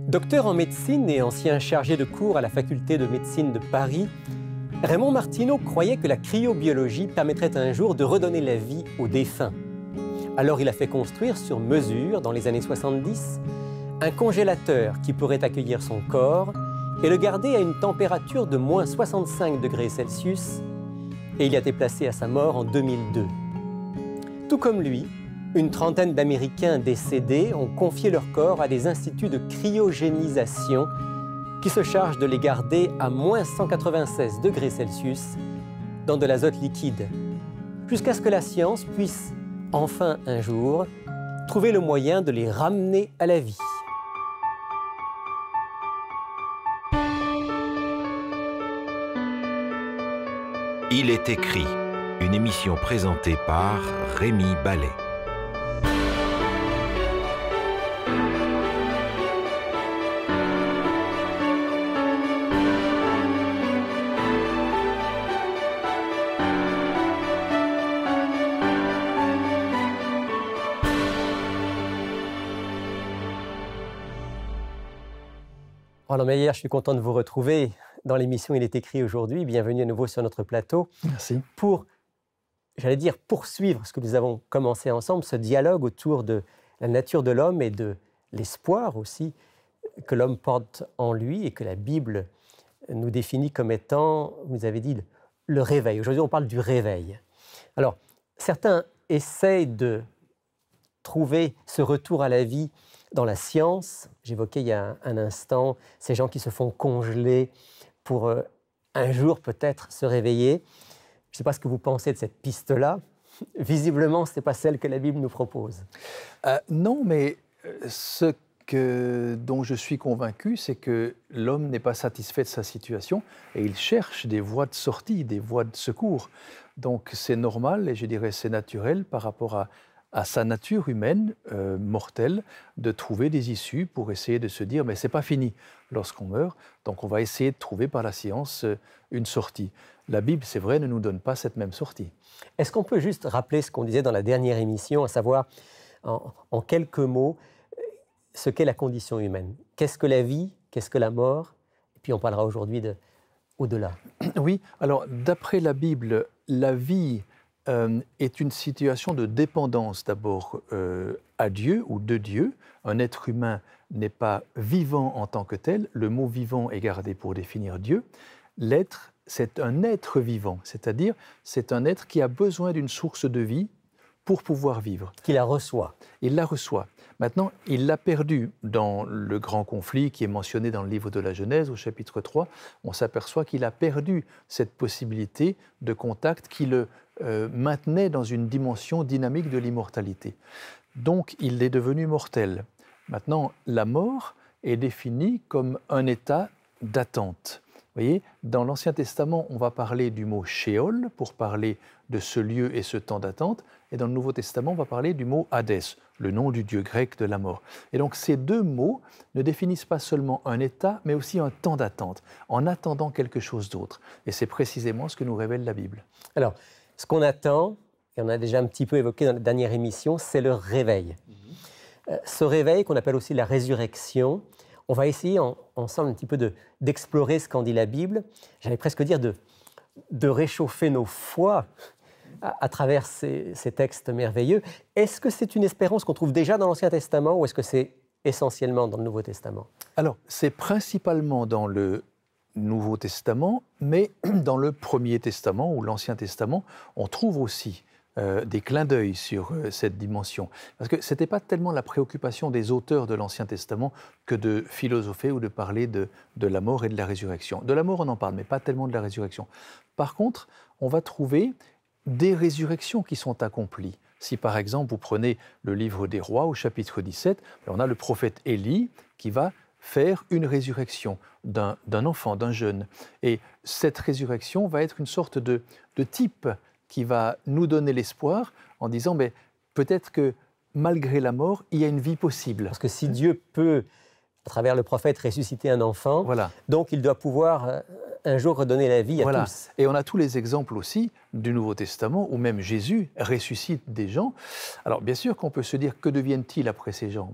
Docteur en médecine et ancien chargé de cours à la faculté de médecine de Paris, Raymond Martineau croyait que la cryobiologie permettrait un jour de redonner la vie aux défunts. Alors il a fait construire sur mesure, dans les années 70, un congélateur qui pourrait accueillir son corps et le garder à une température de moins 65 degrés Celsius, et il a été placé à sa mort en 2002. Tout comme lui, une trentaine d'Américains décédés ont confié leur corps à des instituts de cryogénisation qui se chargent de les garder à moins 196 degrés Celsius dans de l'azote liquide, jusqu'à ce que la science puisse, enfin un jour, trouver le moyen de les ramener à la vie. Il est écrit, une émission présentée par Rémi Ballet. Roland Meyer, je suis content de vous retrouver dans l'émission Il est écrit aujourd'hui. Bienvenue à nouveau sur notre plateau. Merci. Pour, j'allais dire, poursuivre ce que nous avons commencé ensemble, ce dialogue autour de la nature de l'homme et de l'espoir aussi que l'homme porte en lui et que la Bible nous définit comme étant, vous avez dit, le réveil. Aujourd'hui, on parle du réveil. Alors, certains essayent de trouver ce retour à la vie dans la science. J'évoquais il y a un instant ces gens qui se font congeler pour un jour peut-être se réveiller. Je ne sais pas ce que vous pensez de cette piste-là. Visiblement, ce n'est pas celle que la Bible nous propose. Non, mais dont je suis convaincu, c'est que l'homme n'est pas satisfait de sa situation et il cherche des voies de sortie, des voies de secours. Donc c'est normal et je dirais c'est naturel par rapport à sa nature humaine mortelle de trouver des issues pour essayer de se dire mais c'est pas fini lorsqu'on meurt, donc on va essayer de trouver par la science une sortie. La Bible, c'est vrai, ne nous donne pas cette même sortie. Est-ce qu'on peut juste rappeler ce qu'on disait dans la dernière émission, à savoir en quelques mots ce qu'est la condition humaine? Qu'est-ce que la vie? Qu'est-ce que la mort? Et puis on parlera aujourd'hui au-delà. Oui, alors d'après la Bible, la vie est une situation de dépendance d'abord à Dieu ou de Dieu. Un être humain n'est pas vivant en tant que tel. Le mot vivant est gardé pour définir Dieu. L'être, c'est un être vivant, c'est-à-dire c'est un être qui a besoin d'une source de vie pour pouvoir vivre. Qui la reçoit. Il la reçoit. Maintenant, il l'a perdue dans le grand conflit qui est mentionné dans le livre de la Genèse, au chapitre 3. On s'aperçoit qu'il a perdu cette possibilité de contact qui le maintenait dans une dimension dynamique de l'immortalité. Donc, il est devenu mortel. Maintenant, la mort est définie comme un état d'attente. Vous voyez, dans l'Ancien Testament, on va parler du mot Sheol pour parler de ce lieu et ce temps d'attente. Et dans le Nouveau Testament, on va parler du mot Hadès, le nom du dieu grec de la mort. Et donc, ces deux mots ne définissent pas seulement un état, mais aussi un temps d'attente, en attendant quelque chose d'autre. Et c'est précisément ce que nous révèle la Bible. Alors, ce qu'on attend, et on a déjà un petit peu évoqué dans la dernière émission, c'est le réveil. Ce réveil qu'on appelle aussi la résurrection, on va essayer ensemble un petit peu d'explorer ce qu'en dit la Bible, j'allais presque dire de réchauffer nos foies à travers ces textes merveilleux. Est-ce que c'est une espérance qu'on trouve déjà dans l'Ancien Testament ou est-ce que c'est essentiellement dans le Nouveau Testament? Alors, c'est principalement dans le Nouveau Testament, mais dans le Premier Testament ou l'Ancien Testament, on trouve aussi des clins d'œil sur cette dimension. Parce que ce n'était pas tellement la préoccupation des auteurs de l'Ancien Testament que de philosopher ou de parler de la mort et de la résurrection. De la mort, on en parle, mais pas tellement de la résurrection. Par contre, on va trouver des résurrections qui sont accomplies. Si par exemple, vous prenez le livre des Rois au chapitre 17, on a le prophète Élie qui va faire une résurrection d'un enfant, d'un jeune. Et cette résurrection va être une sorte de type qui va nous donner l'espoir en disant mais peut-être que malgré la mort, il y a une vie possible. Parce que si Dieu peut, à travers le prophète, ressusciter un enfant, voilà. Donc il doit pouvoir un jour redonner la vie à tous. Et on a tous les exemples aussi du Nouveau Testament où même Jésus ressuscite des gens. Alors bien sûr qu'on peut se dire que deviennent-ils après ces gens?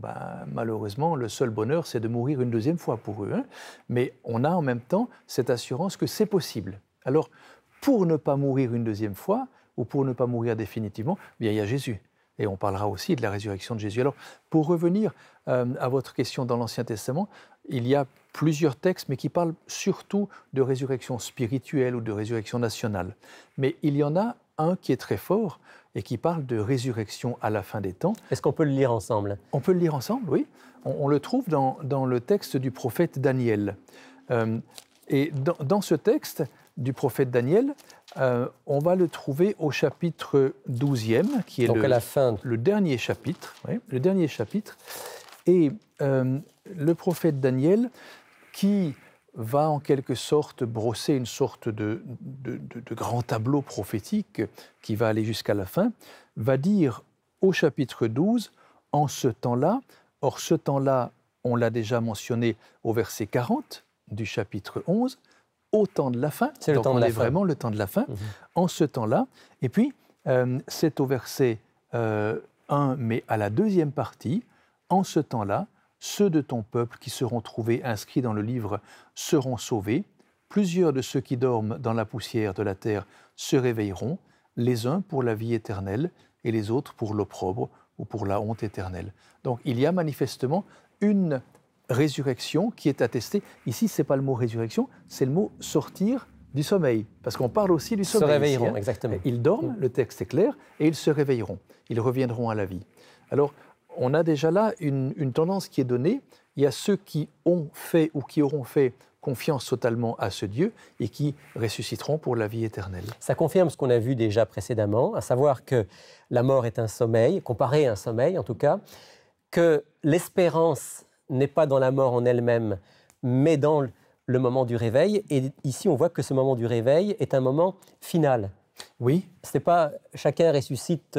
Malheureusement, le seul bonheur, c'est de mourir une deuxième fois pour eux. Mais on a en même temps cette assurance que c'est possible. Alors, pour ne pas mourir une deuxième fois, ou pour ne pas mourir définitivement, bien, il y a Jésus. Et on parlera aussi de la résurrection de Jésus. Alors, pour revenir à votre question dans l'Ancien Testament, il y a plusieurs textes, mais qui parlent surtout de résurrection spirituelle ou de résurrection nationale. Mais il y en a un qui est très fort et qui parle de résurrection à la fin des temps. Est-ce qu'on peut le lire ensemble? On peut le lire ensemble, oui. On le trouve dans le texte du prophète Daniel. Et dans ce texte du prophète Daniel, on va le trouver au chapitre 12e, qui est le dernier chapitre. Oui, le dernier chapitre. Et le prophète Daniel, qui va en quelque sorte brosser une sorte de grand tableau prophétique qui va aller jusqu'à la fin, va dire au chapitre 12, en ce temps-là, or ce temps-là, on l'a déjà mentionné au verset 40 du chapitre 11, au temps de la fin, donc on est vraiment le temps de la fin, en ce temps-là, et puis c'est au verset 1, mais à la deuxième partie, en ce temps-là, ceux de ton peuple qui seront trouvés inscrits dans le livre seront sauvés. Plusieurs de ceux qui dorment dans la poussière de la terre se réveilleront, les uns pour la vie éternelle et les autres pour l'opprobre ou pour la honte éternelle. Donc il y a manifestement une résurrection qui est attestée. Ici, ce n'est pas le mot résurrection, c'est le mot sortir du sommeil, parce qu'on parle aussi du sommeil. Se réveilleront, ici, exactement. Ils dorment, le texte est clair, et ils se réveilleront. Ils reviendront à la vie. Alors, on a déjà là une tendance qui est donnée. Il y a ceux qui ont fait ou qui auront fait confiance totalement à ce Dieu et qui ressusciteront pour la vie éternelle. Ça confirme ce qu'on a vu déjà précédemment, à savoir que la mort est un sommeil, comparé à un sommeil en tout cas, que l'espérance n'est pas dans la mort en elle-même, mais dans le moment du réveil. Et ici, on voit que ce moment du réveil est un moment final. Oui. Ce n'est pas chacun ressuscite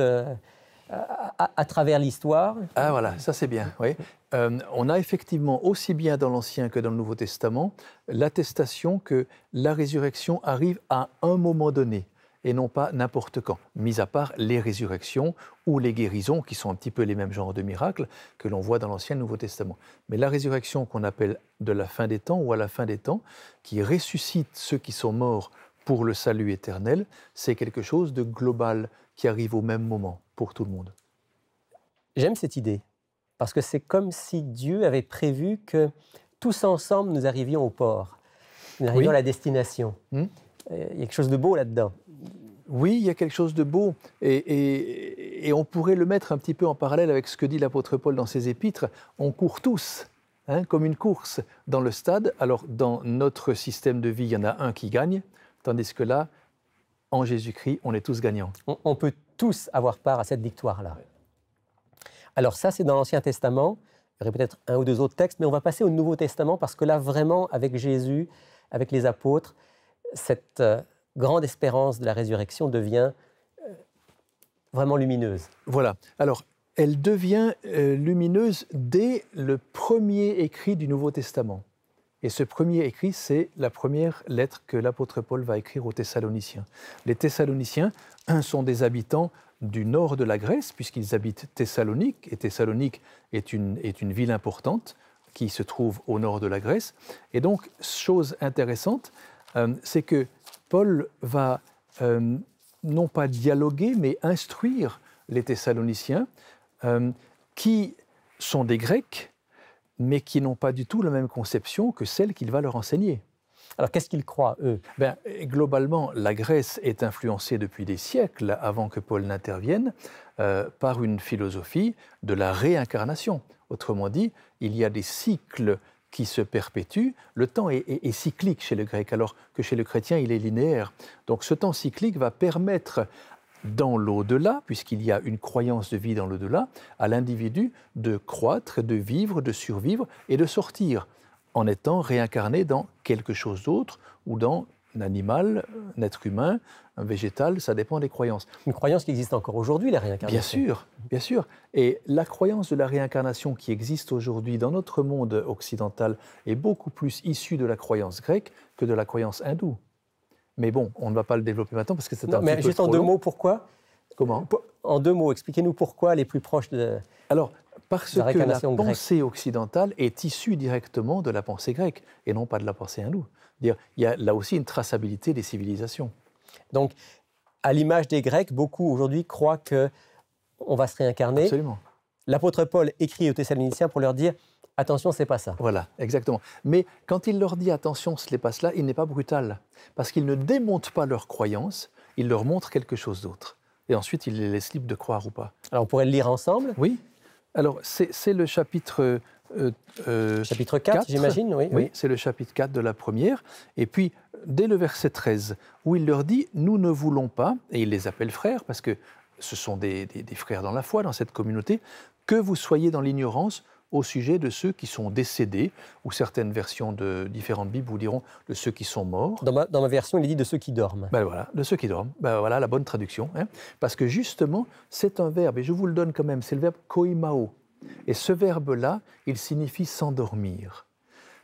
à travers l'histoire. Ah voilà, ça c'est bien, oui. On a effectivement, aussi bien dans l'Ancien que dans le Nouveau Testament, l'attestation que la résurrection arrive à un moment donné et non pas n'importe quand, mis à part les résurrections ou les guérisons, qui sont un petit peu les mêmes genres de miracles que l'on voit dans l'Ancien et le Nouveau Testament. Mais la résurrection qu'on appelle de la fin des temps ou à la fin des temps, qui ressuscite ceux qui sont morts pour le salut éternel, c'est quelque chose de global qui arrive au même moment pour tout le monde. J'aime cette idée, parce que c'est comme si Dieu avait prévu que tous ensemble nous arrivions au port, nous arrivions à la destination. Il y a quelque chose de beau là-dedans. Oui, il y a quelque chose de beau, et on pourrait le mettre un petit peu en parallèle avec ce que dit l'apôtre Paul dans ses épîtres. On court tous, comme une course dans le stade. Alors, dans notre système de vie, il y en a un qui gagne, tandis que là, en Jésus-Christ, on est tous gagnants. On peut tous avoir part à cette victoire-là. Alors ça, c'est dans l'Ancien Testament. Il y aurait peut-être un ou deux autres textes, mais on va passer au Nouveau Testament parce que là, vraiment, avec Jésus, avec les apôtres, cette grande espérance de la résurrection devient vraiment lumineuse. Voilà. Alors, elle devient lumineuse dès le premier écrit du Nouveau Testament. Et ce premier écrit, c'est la première lettre que l'apôtre Paul va écrire aux Thessaloniciens. Les Thessaloniciens sont des habitants du nord de la Grèce, puisqu'ils habitent Thessalonique, et Thessalonique est une ville importante qui se trouve au nord de la Grèce. Et donc, chose intéressante, c'est que Paul va non pas dialoguer, mais instruire les Thessaloniciens, qui sont des Grecs, mais qui n'ont pas du tout la même conception que celle qu'il va leur enseigner. Alors, qu'est-ce qu'ils croient, eux ? Globalement, la Grèce est influencée depuis des siècles, avant que Paul n'intervienne, par une philosophie de la réincarnation. Autrement dit, il y a des cycles qui se perpétuent. Le temps est cyclique chez le grec, alors que chez le chrétien, il est linéaire. Donc, ce temps cyclique va permettre, dans l'au-delà, puisqu'il y a une croyance de vie dans l'au-delà, à l'individu de croître, de vivre, de survivre et de sortir, en étant réincarné dans quelque chose d'autre ou dans animal, un être humain, un végétal, ça dépend des croyances. Une croyance qui existe encore aujourd'hui, la réincarnation. Bien sûr, bien sûr. Et la croyance de la réincarnation qui existe aujourd'hui dans notre monde occidental est beaucoup plus issue de la croyance grecque que de la croyance hindoue. Mais bon, on ne va pas le développer maintenant parce que c'est un petit peu juste en trop deux long. mots, pourquoi? Comment? En deux mots, expliquez-nous pourquoi les plus proches de... Alors, parce La que la réincarnation grecque. pensée occidentale est issue directement de la pensée grecque et non pas de la pensée hindoue. Il y a là aussi une traçabilité des civilisations. Donc, à l'image des Grecs, beaucoup aujourd'hui croient qu'on va se réincarner. Absolument. L'apôtre Paul écrit aux Thessaloniciens pour leur dire « Attention, c'est pas ça ». Voilà, exactement. Mais quand il leur dit « attention, ce n'est pas cela », il n'est pas brutal. Parce qu'il ne démonte pas leur croyance, il leur montre quelque chose d'autre. Et ensuite, il les laisse libres de croire ou pas. Alors, on pourrait le lire ensemble. Oui. Alors, c'est le chapitre... Chapitre 4, j'imagine, oui. Oui, c'est le chapitre 4 de la première. Et puis, dès le verset 13, où il leur dit « Nous ne voulons pas », et il les appelle frères, parce que ce sont des frères dans la foi, dans cette communauté, « que vous soyez dans l'ignorance au sujet de ceux qui sont décédés », ou certaines versions de différentes Bibles vous diront « de ceux qui sont morts ». Dans ma version, il est dit « de ceux qui dorment ». Ben voilà, de ceux qui dorment. Ben voilà la bonne traduction. Hein. Parce que justement, c'est un verbe, et je vous le donne quand même, c'est le verbe « koimao ». Et ce verbe-là, il signifie s'endormir.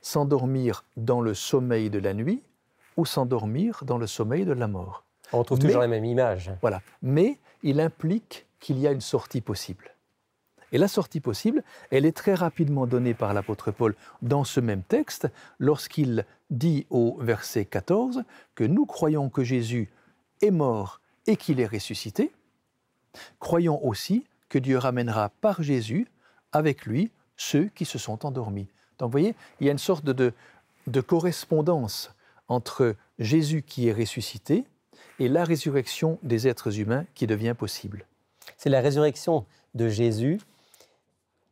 S'endormir dans le sommeil de la nuit ou s'endormir dans le sommeil de la mort. On trouve toujours la même image. Voilà. Mais il implique qu'il y a une sortie possible. Et la sortie possible, elle est très rapidement donnée par l'apôtre Paul dans ce même texte, lorsqu'il dit au verset 14 que nous croyons que Jésus est mort et qu'il est ressuscité. Croyons aussi que Dieu ramènera par Jésus avec lui ceux qui se sont endormis. Donc vous voyez, il y a une sorte de correspondance entre Jésus qui est ressuscité et la résurrection des êtres humains qui devient possible. C'est la résurrection de Jésus,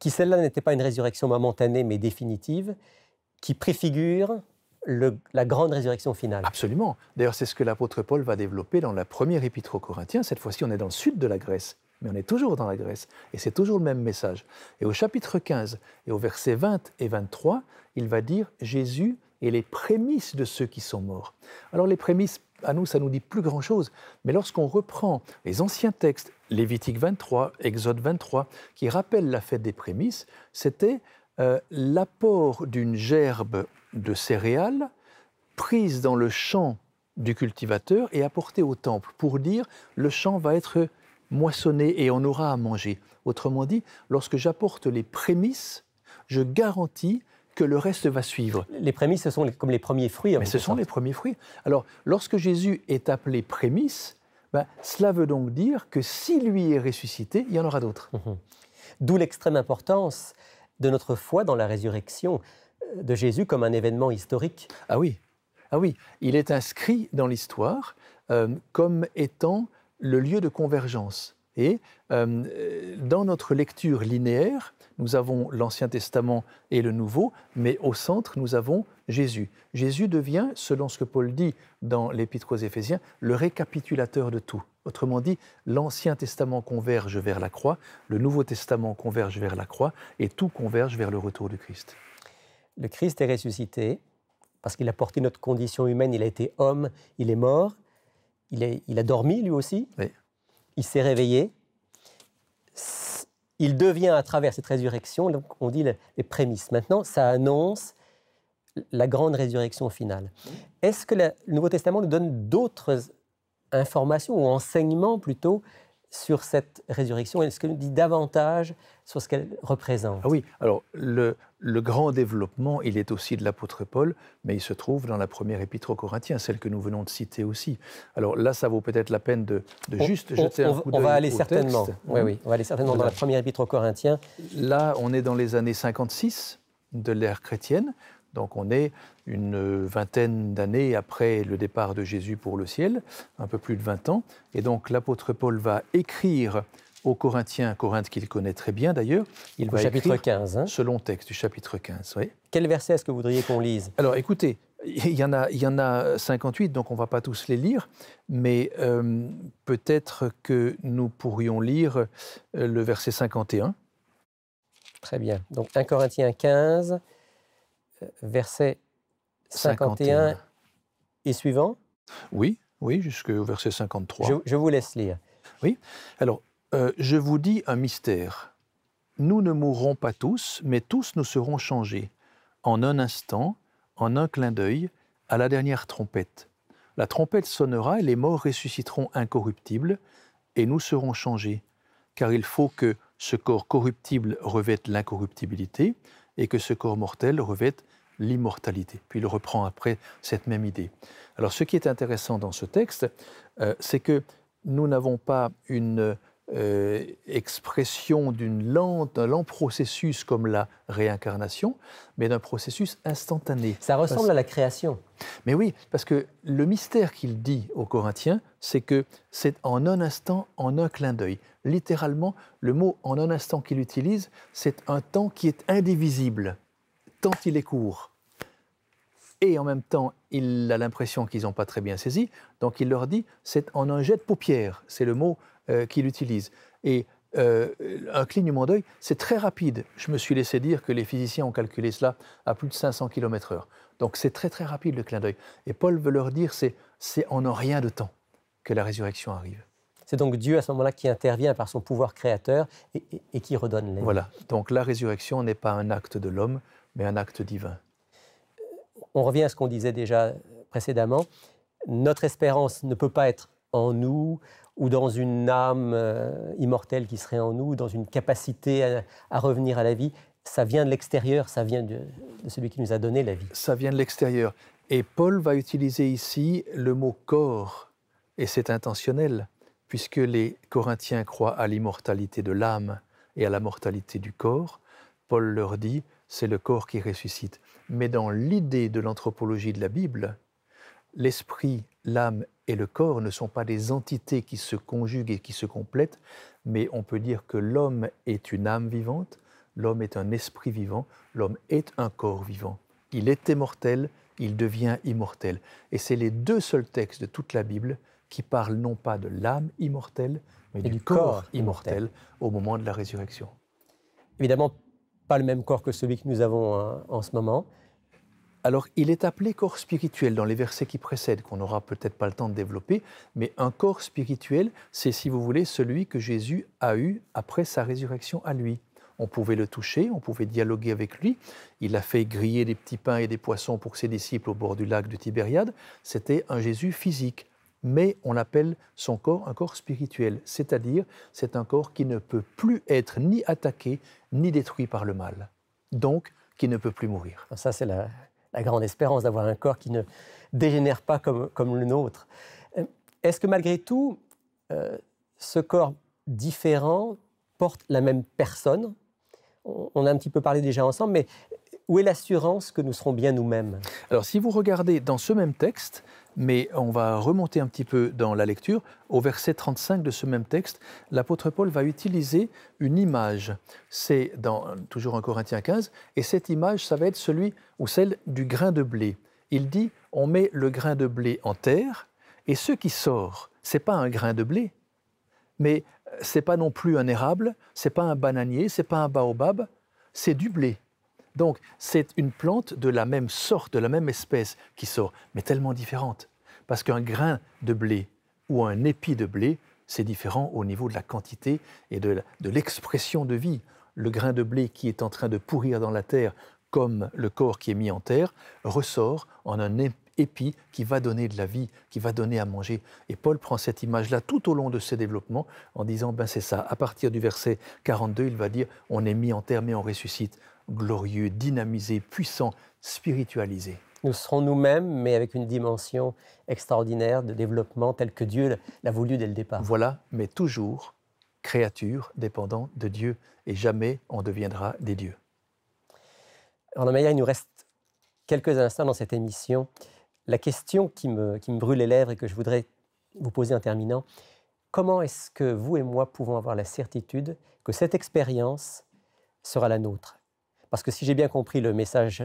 qui celle-là n'était pas une résurrection momentanée mais définitive, qui préfigure la grande résurrection finale. Absolument. D'ailleurs, c'est ce que l'apôtre Paul va développer dans la première épître aux Corinthiens. Cette fois-ci, on est dans le sud de la Grèce. Mais on est toujours dans la Grèce, et c'est toujours le même message. Et au chapitre 15, et au verset 20 et 23, il va dire « Jésus est les prémices de ceux qui sont morts ». Alors les prémices, à nous, ça ne nous dit plus grand-chose, mais lorsqu'on reprend les anciens textes, Lévitique 23, Exode 23, qui rappellent la fête des prémices, c'était l'apport d'une gerbe de céréales prise dans le champ du cultivateur et apportée au temple, pour dire « le champ va être moissonné et on aura à manger ». Autrement dit, lorsque j'apporte les prémices, je garantis que le reste va suivre. Les prémices, ce sont comme les premiers fruits. Mais ce sont les premiers fruits. Alors, lorsque Jésus est appelé prémisse, cela veut donc dire que si lui est ressuscité, il y en aura d'autres. D'où l'extrême importance de notre foi dans la résurrection de Jésus comme un événement historique. Ah oui, il est inscrit dans l'histoire comme étant le lieu de convergence. Et dans notre lecture linéaire, nous avons l'Ancien Testament et le Nouveau, mais au centre, nous avons Jésus. Jésus devient, selon ce que Paul dit dans l'Épître aux Éphésiens, le récapitulateur de tout. Autrement dit, l'Ancien Testament converge vers la croix, le Nouveau Testament converge vers la croix, et tout converge vers le retour du Christ. Le Christ est ressuscité parce qu'il a porté notre condition humaine, il a été homme, il est mort, il a dormi lui aussi, oui. Il s'est réveillé, il devient à travers cette résurrection, donc on dit les prémices. Maintenant, ça annonce la grande résurrection finale. Est-ce que le Nouveau Testament nous donne d'autres informations ou enseignements plutôt sur cette résurrection? Est-ce qu'il nous dit davantage sur ce qu'elle représente? Ah oui, alors le grand développement, il est aussi de l'apôtre Paul, mais il se trouve dans la première épître aux Corinthiens, celle que nous venons de citer aussi. Alors là, ça vaut peut-être la peine de juste jeter un coup d'œil au texte. On va aller certainement, oui, on va aller certainement dans la première épître aux Corinthiens. Là, on est dans les années 56 de l'ère chrétienne, donc on est une vingtaine d'années après le départ de Jésus pour le ciel, un peu plus de 20 ans. Et donc l'apôtre Paul va écrire aux Corinthiens, Corinthe qu'il connaît très bien d'ailleurs, il va chapitre écrire 15, ce long texte du chapitre 15. Oui. Quel verset est-ce que vous voudriez qu'on lise? Alors écoutez, il y en a 58, donc on ne va pas tous les lire, mais peut-être que nous pourrions lire le verset 51. Très bien. Donc 1 Corinthiens 15, verset 51 et suivant. Oui, oui, jusqu'au verset 53. Je vous laisse lire. Oui. Alors, je vous dis un mystère. Nous ne mourrons pas tous, mais tous nous serons changés. En un instant, en un clin d'œil, à la dernière trompette. La trompette sonnera et les morts ressusciteront incorruptibles, et nous serons changés. Car il faut que ce corps corruptible revête l'incorruptibilité et que ce corps mortel revête l'immortalité. Puis il reprend après cette même idée. Alors ce qui est intéressant dans ce texte, c'est que nous n'avons pas une expression d'un lent processus comme la réincarnation, mais d'un processus instantané. Ça ressemble à la création. Mais oui, parce que le mystère qu'il dit aux Corinthiens, c'est que c'est en un instant, en un clin d'œil. Littéralement, le mot « en un instant » qu'il utilise, c'est un temps qui est indivisible, tant il est court. Et en même temps, il a l'impression qu'ils n'ont pas très bien saisi, donc il leur dit « c'est en un jet de paupières », c'est le mot qu'il utilise. Et un clignement d'œil, c'est très rapide. Je me suis laissé dire que les physiciens ont calculé cela à plus de 500 km/h. Donc c'est très très rapide le clin d'œil. Et Paul veut leur dire c'est en un rien de temps que la résurrection arrive. C'est donc Dieu à ce moment-là qui intervient par son pouvoir créateur et qui redonne la vie. Voilà, donc la résurrection n'est pas un acte de l'homme, mais un acte divin. On revient à ce qu'on disait déjà précédemment. Notre espérance ne peut pas être en nous ou dans une âme immortelle qui serait en nous, dans une capacité à revenir à la vie. Ça vient de l'extérieur, ça vient de celui qui nous a donné la vie. Ça vient de l'extérieur. Et Paul va utiliser ici le mot corps, et c'est intentionnel, puisque les Corinthiens croient à l'immortalité de l'âme et à la mortalité du corps. Paul leur dit, c'est le corps qui ressuscite. Mais dans l'idée de l'anthropologie de la Bible, l'esprit, l'âme et le corps ne sont pas des entités qui se conjuguent et qui se complètent, mais on peut dire que l'homme est une âme vivante, l'homme est un esprit vivant, l'homme est un corps vivant. Il était mortel, il devient immortel. Et c'est les deux seuls textes de toute la Bible qui parlent non pas de l'âme immortelle, mais du corps immortel au moment de la résurrection. Évidemment, pas le même corps que celui que nous avons en ce moment. Alors, il est appelé corps spirituel dans les versets qui précèdent, qu'on n'aura peut-être pas le temps de développer, mais un corps spirituel, c'est, si vous voulez, celui que Jésus a eu après sa résurrection à lui. On pouvait le toucher, on pouvait dialoguer avec lui. Il a fait griller des petits pains et des poissons pour ses disciples au bord du lac de Tibériade. C'était un Jésus physique. Mais on appelle son corps un corps spirituel, c'est-à-dire c'est un corps qui ne peut plus être ni attaqué ni détruit par le mal, donc qui ne peut plus mourir. Ça, c'est la grande espérance d'avoir un corps qui ne dégénère pas comme le nôtre. Est-ce que malgré tout, ce corps différent porte la même personne? On a un petit peu parlé déjà ensemble, mais où est l'assurance que nous serons bien nous-mêmes? Alors, si vous regardez dans ce même texte, mais on va remonter un petit peu dans la lecture, au verset 35 de ce même texte, l'apôtre Paul va utiliser une image. C'est toujours en Corinthiens 15, et cette image, ça va être celui ou celle du grain de blé. Il dit, on met le grain de blé en terre, et ce qui sort, c'est pas un grain de blé, mais c'est pas non plus un érable, c'est pas un bananier, c'est pas un baobab, c'est du blé. Donc, c'est une plante de la même sorte, de la même espèce qui sort, mais tellement différente. Parce qu'un grain de blé ou un épi de blé, c'est différent au niveau de la quantité et de l'expression de vie. Le grain de blé qui est en train de pourrir dans la terre, comme le corps qui est mis en terre, ressort en un épi qui va donner de la vie, qui va donner à manger. Et Paul prend cette image-là tout au long de ses développements en disant, ben c'est ça, à partir du verset 42, il va dire, on est mis en terre mais on ressuscite. Glorieux, dynamisé, puissant, spiritualisé. Nous serons nous-mêmes, mais avec une dimension extraordinaire de développement telle que Dieu l'a voulu dès le départ. Voilà, mais toujours créature dépendant de Dieu, et jamais on deviendra des dieux. Arnaud Maillard, il nous reste quelques instants dans cette émission. La question qui me brûle les lèvres et que je voudrais vous poser en terminant, comment est-ce que vous et moi pouvons avoir la certitude que cette expérience sera la nôtre? Parce que si j'ai bien compris le message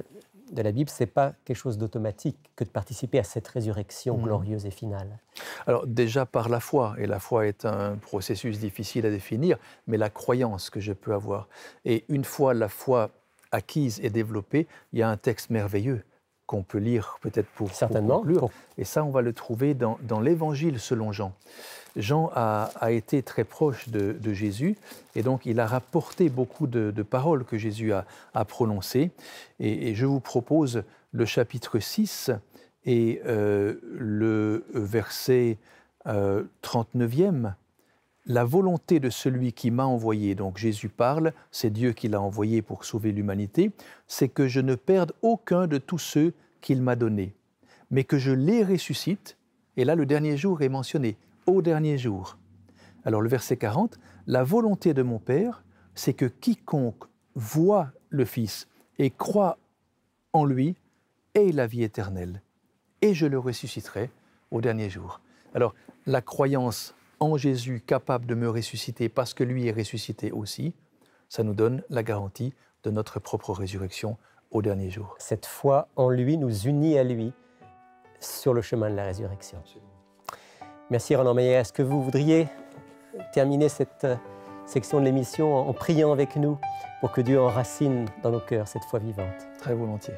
de la Bible, ce n'est pas quelque chose d'automatique que de participer à cette résurrection glorieuse et finale. Alors déjà par la foi, et la foi est un processus difficile à définir, mais la croyance que je peux avoir. Et une fois la foi acquise et développée, il y a un texte merveilleux qu'on peut lire peut-être pour Certainement. conclure. Et ça, on va le trouver dans l'Évangile selon Jean. Jean a été très proche de Jésus et donc il a rapporté beaucoup de paroles que Jésus a prononcées. Et je vous propose le chapitre 6 et le verset 39e. La volonté de celui qui m'a envoyé, donc Jésus parle, c'est Dieu qui l'a envoyé pour sauver l'humanité, c'est que je ne perde aucun de tous ceux qu'il m'a donnés, mais que je les ressuscite. Et là, le dernier jour est mentionné, au dernier jour. Alors le verset 40, la volonté de mon Père, c'est que quiconque voit le Fils et croit en lui ait la vie éternelle, et je le ressusciterai au dernier jour. Alors la croyance en Jésus capable de me ressusciter parce que lui est ressuscité aussi, ça nous donne la garantie de notre propre résurrection au dernier jour. Cette foi en lui nous unit à lui sur le chemin de la résurrection. Merci Roland Meyer. Est-ce que vous voudriez terminer cette section de l'émission en priant avec nous pour que Dieu enracine dans nos cœurs cette foi vivante? Très volontiers.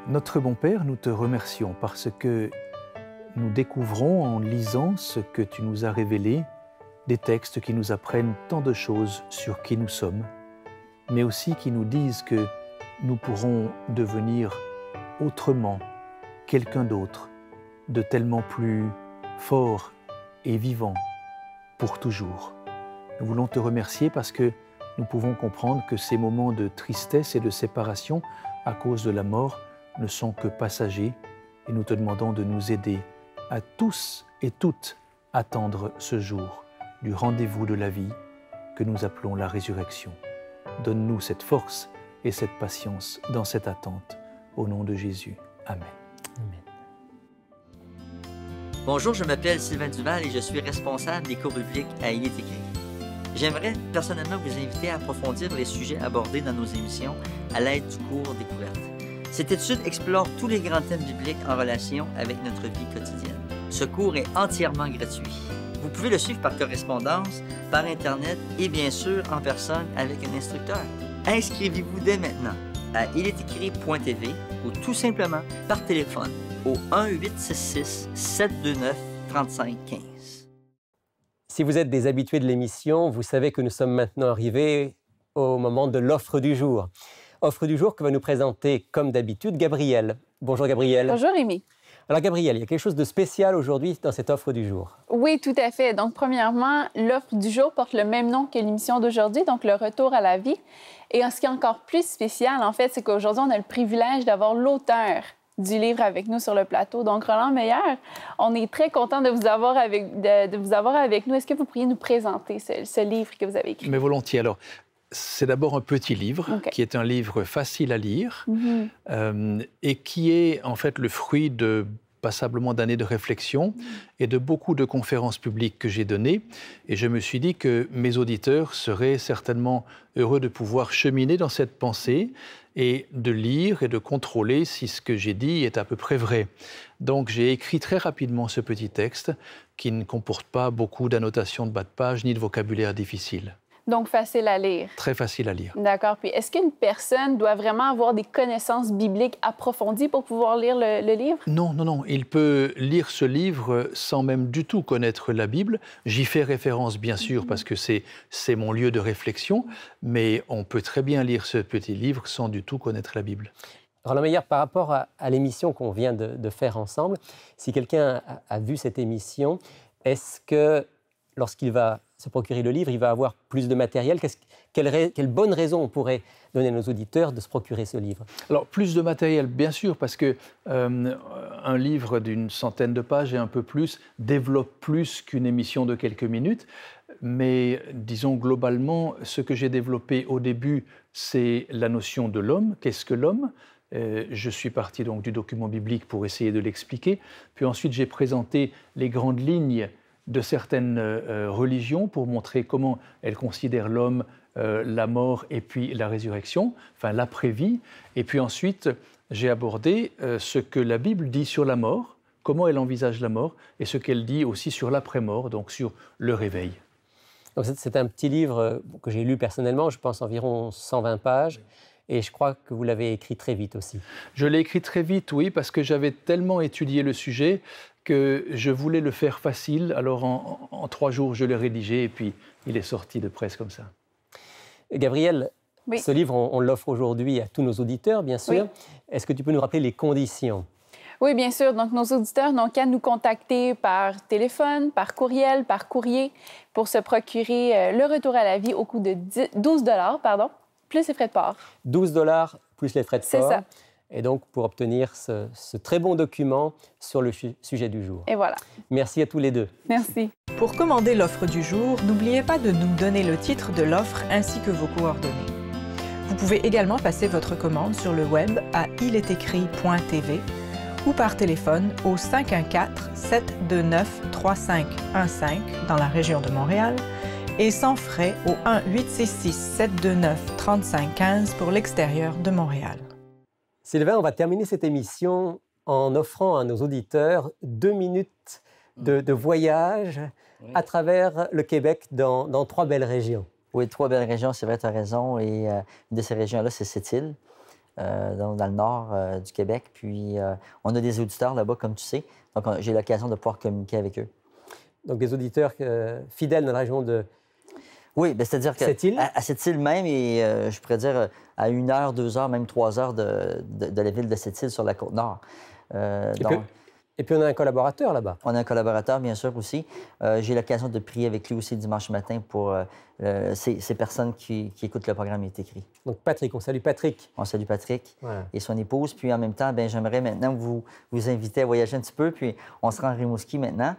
Notre bon Père, nous te remercions parce que nous découvrons en lisant ce que tu nous as révélé, des textes qui nous apprennent tant de choses sur qui nous sommes, mais aussi qui nous disent que nous pourrons devenir autrement, quelqu'un d'autre, de tellement plus fort et vivant pour toujours. Nous voulons te remercier parce que nous pouvons comprendre que ces moments de tristesse et de séparation à cause de la mort ne sont que passagers et nous te demandons de nous aider à tous et toutes attendre ce jour du rendez-vous de la vie que nous appelons la résurrection. Donne-nous cette force et cette patience dans cette attente. Au nom de Jésus. Amen. Amen. Bonjour, je m'appelle Sylvain Duval et je suis responsable des cours bibliques à Il est écrit. J'aimerais personnellement vous inviter à approfondir les sujets abordés dans nos émissions à l'aide du cours Découverte. Cette étude explore tous les grands thèmes bibliques en relation avec notre vie quotidienne. Ce cours est entièrement gratuit. Vous pouvez le suivre par correspondance, par Internet et bien sûr en personne avec un instructeur. Inscrivez-vous dès maintenant à ilestécrit.tv ou tout simplement par téléphone au 1-866-729-3515. Si vous êtes des habitués de l'émission, vous savez que nous sommes maintenant arrivés au moment de l'offre du jour. Offre du jour que va nous présenter, comme d'habitude, Gabrielle. Bonjour Gabrielle. Bonjour Rémi. Alors Gabrielle, il y a quelque chose de spécial aujourd'hui dans cette offre du jour. Oui, tout à fait. Donc premièrement, l'offre du jour porte le même nom que l'émission d'aujourd'hui, donc le retour à la vie. Et ce qui est encore plus spécial, en fait, c'est qu'aujourd'hui, on a le privilège d'avoir l'auteur du livre avec nous sur le plateau. Donc Roland Meyer, on est très content de vous avoir avec nous. Est-ce que vous pourriez nous présenter ce livre que vous avez écrit? Mais volontiers. Alors, c'est d'abord un petit livre, qui est un livre facile à lire et qui est en fait le fruit de passablement d'années de réflexion et de beaucoup de conférences publiques que j'ai données. Et je me suis dit que mes auditeurs seraient certainement heureux de pouvoir cheminer dans cette pensée et de lire et de contrôler si ce que j'ai dit est à peu près vrai. Donc j'ai écrit très rapidement ce petit texte qui ne comporte pas beaucoup d'annotations de bas de page ni de vocabulaire difficile. Donc, facile à lire. Très facile à lire. D'accord. Puis, est-ce qu'une personne doit vraiment avoir des connaissances bibliques approfondies pour pouvoir lire le livre? Non, non, non. Il peut lire ce livre sans même du tout connaître la Bible. J'y fais référence, bien sûr, parce que c'est mon lieu de réflexion, mais on peut très bien lire ce petit livre sans du tout connaître la Bible. Roland Meyer, par rapport à l'émission qu'on vient de faire ensemble, si quelqu'un a vu cette émission, est-ce que lorsqu'il va se procurer le livre, il va avoir plus de matériel? Quelle bonne raison on pourrait donner à nos auditeurs de se procurer ce livre? Alors, plus de matériel, bien sûr, parce que un livre d'une centaine de pages et un peu plus développe plus qu'une émission de quelques minutes. Mais disons globalement, ce que j'ai développé au début, c'est la notion de l'homme. Qu'est-ce que l'homme? Je suis parti donc du document biblique pour essayer de l'expliquer. Puis ensuite, j'ai présenté les grandes lignes de certaines religions pour montrer comment elles considèrent l'homme, la mort et puis la résurrection, enfin l'après-vie. Et puis ensuite, j'ai abordé ce que la Bible dit sur la mort, comment elle envisage la mort, et ce qu'elle dit aussi sur l'après-mort, donc sur le réveil. Donc c'est un petit livre que j'ai lu personnellement, je pense environ 120 pages. Et je crois que vous l'avez écrit très vite aussi. Je l'ai écrit très vite, oui, parce que j'avais tellement étudié le sujet que je voulais le faire facile. Alors en 3 jours, je l'ai rédigé et puis il est sorti de presse comme ça. Gabrielle, Oui. ce livre, on l'offre aujourd'hui à tous nos auditeurs, bien sûr. Oui. Est-ce que tu peux nous rappeler les conditions? Oui, bien sûr. Donc, nos auditeurs n'ont qu'à nous contacter par téléphone, par courriel, par courrier pour se procurer le retour à la vie au coût de 12 $, plus les frais de port. 12 $ plus les frais de C'est port. ça. Et donc, pour obtenir ce très bon document sur le sujet du jour. Et voilà. Merci à tous les deux. Merci. Pour commander l'offre du jour, n'oubliez pas de nous donner le titre de l'offre ainsi que vos coordonnées. Vous pouvez également passer votre commande sur le web à ilétécrit.tv ou par téléphone au 514-729-3515 dans la région de Montréal et sans frais au 1-866-729-3515 pour l'extérieur de Montréal. Sylvain, on va terminer cette émission en offrant à nos auditeurs 2 minutes de voyage à travers le Québec dans 3 belles régions. Oui, 3 belles régions, c'est vrai, tu as raison. Et une de ces régions-là, c'est Sept-Îles, dans le nord du Québec. Puis on a des auditeurs là-bas, comme tu sais. Donc j'ai l'occasion de pouvoir communiquer avec eux. Donc des auditeurs fidèles dans la région de Oui, bien, c'est-à-dire Sept-Îles? qu'à Sept-Îles même, et je pourrais dire à 1 heure, 2 heures, même 3 heures de la ville de Sept-Îles sur la Côte-Nord. Et puis on a un collaborateur là-bas. On a un collaborateur, bien sûr, aussi. J'ai l'occasion de prier avec lui aussi dimanche matin pour ces personnes qui écoutent le programme Il est écrit. Donc Patrick, on salue Patrick. On salue Patrick Voilà. et son épouse. Puis en même temps, bien, j'aimerais maintenant vous inviter à voyager un petit peu. Puis on se rend à Rimouski maintenant.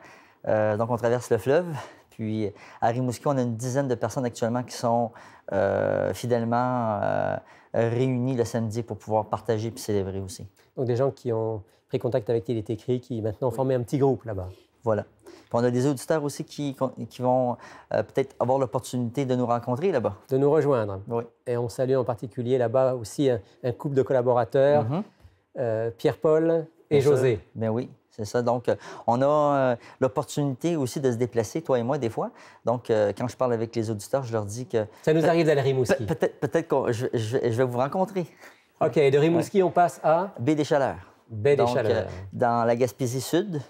Donc on traverse le fleuve. Puis à Rimouski, on a une dizaine de personnes actuellement qui sont fidèlement réunies le samedi pour pouvoir partager puis célébrer aussi. Donc des gens qui ont pris contact avec Il est écrit, qui maintenant ont formé un petit groupe là-bas. Voilà. Puis on a des auditeurs aussi qui vont peut-être avoir l'opportunité de nous rencontrer là-bas. De nous rejoindre. Oui. Et on salue en particulier là-bas aussi un couple de collaborateurs, Pierre-Paul et José. Bien oui, c'est ça. Donc, on a l'opportunité aussi de se déplacer, toi et moi, des fois. Donc, quand je parle avec les auditeurs, je leur dis que... Ça nous arrive d'aller à Rimouski. Peut-être que je vais vous rencontrer. OK, de Rimouski, on passe à Baie des Chaleurs. Baie des Chaleurs. Dans la Gaspésie Sud.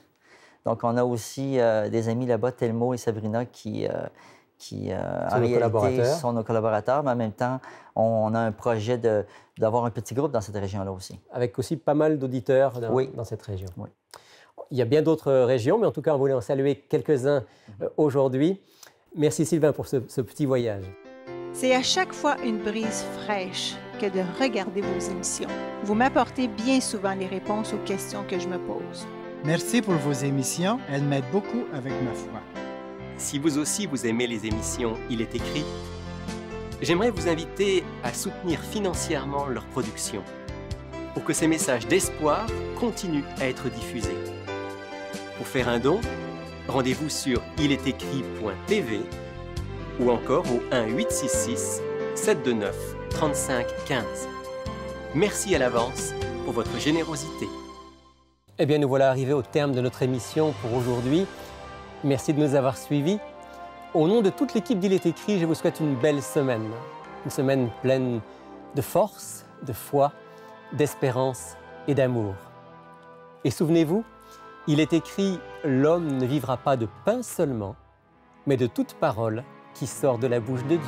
Donc, on a aussi des amis là-bas, Telmo et Sabrina, qui en réalité sont nos collaborateurs, mais en même temps, on a un projet d'avoir un petit groupe dans cette région-là aussi. Avec aussi pas mal d'auditeurs dans cette région. Oui. Il y a bien d'autres régions, mais en tout cas, on voulait en saluer quelques-uns aujourd'hui. Merci Sylvain pour ce petit voyage. C'est à chaque fois une brise fraîche que de regarder vos émissions. Vous m'apportez bien souvent les réponses aux questions que je me pose. Merci pour vos émissions, elles m'aident beaucoup avec ma foi. Si vous aussi vous aimez les émissions Il est écrit, j'aimerais vous inviter à soutenir financièrement leur production pour que ces messages d'espoir continuent à être diffusés. Pour faire un don, rendez-vous sur ilétécrit.tv ou encore au 1-866-729-3515. Merci à l'avance pour votre générosité. Eh bien, nous voilà arrivés au terme de notre émission pour aujourd'hui. Merci de nous avoir suivis. Au nom de toute l'équipe d'Il est écrit, je vous souhaite une belle semaine. Une semaine pleine de force, de foi, d'espérance et d'amour. Et souvenez-vous, il est écrit « L'homme ne vivra pas de pain seulement, mais de toute parole qui sort de la bouche de Dieu ».